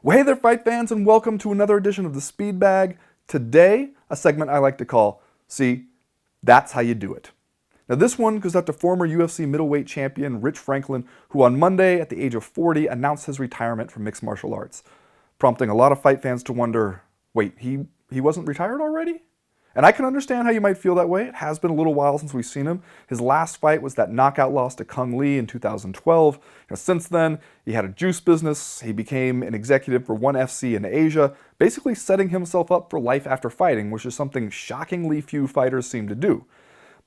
Well, hey there, fight fans, and welcome to another edition of the Speed Bag. Today, a segment I like to call, See, That's How You Do It. Now, this one goes out to former UFC middleweight champion Rich Franklin, who on Monday, at the age of 40, announced his retirement from mixed martial arts, prompting a lot of fight fans to wonder, wait, he wasn't retired already? And I can understand how you might feel that way. It has been a little while since we've seen him. His last fight was that knockout loss to Kung Lee in 2012. Since then, he had a juice business. He became an executive for ONE FC in Asia, basically setting himself up for life after fighting, which is something shockingly few fighters seem to do.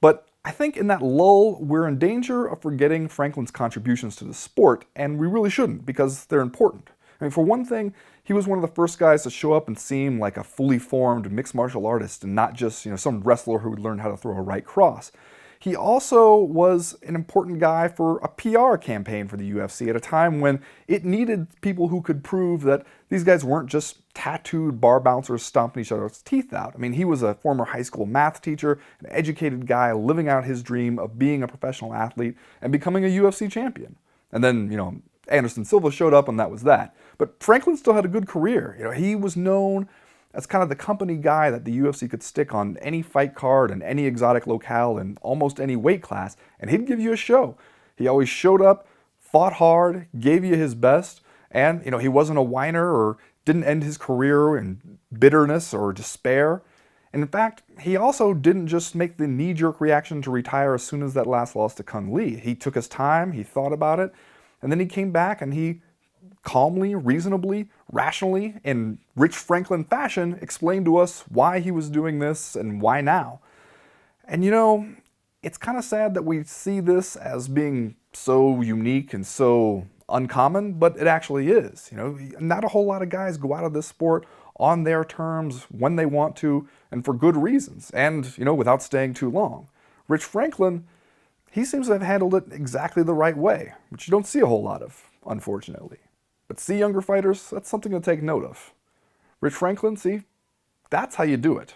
But I think in that lull, we're in danger of forgetting Franklin's contributions to the sport, and we really shouldn't, because they're important. I mean, for one thing, he was one of the first guys to show up and seem like a fully formed mixed martial artist and not just, some wrestler who would learn how to throw a right cross. He also was an important guy for a PR campaign for the UFC at a time when it needed people who could prove that these guys weren't just tattooed bar bouncers stomping each other's teeth out. I mean, he was a former high school math teacher, an educated guy living out his dream of being a professional athlete and becoming a UFC champion. And then, Anderson Silva showed up and that was that. But Franklin still had a good career. He was known as kind of the company guy that the UFC could stick on any fight card and any exotic locale and almost any weight class, and he'd give you a show. He always showed up, fought hard, gave you his best, and he wasn't a whiner or didn't end his career in bitterness or despair. And in fact, he also didn't just make the knee-jerk reaction to retire as soon as that last loss to Kung Lee. He took his time, he thought about it, and then he came back and he calmly, reasonably, rationally, in Rich Franklin fashion, explained to us why he was doing this and why now. And it's kind of sad that we see this as being so unique and so uncommon, but it actually is. Not a whole lot of guys go out of this sport on their terms when they want to and for good reasons and, without staying too long. Rich Franklin, he seems to have handled it exactly the right way, which you don't see a whole lot of, unfortunately. But see, younger fighters, that's something to take note of. Rich Franklin, see, that's how you do it.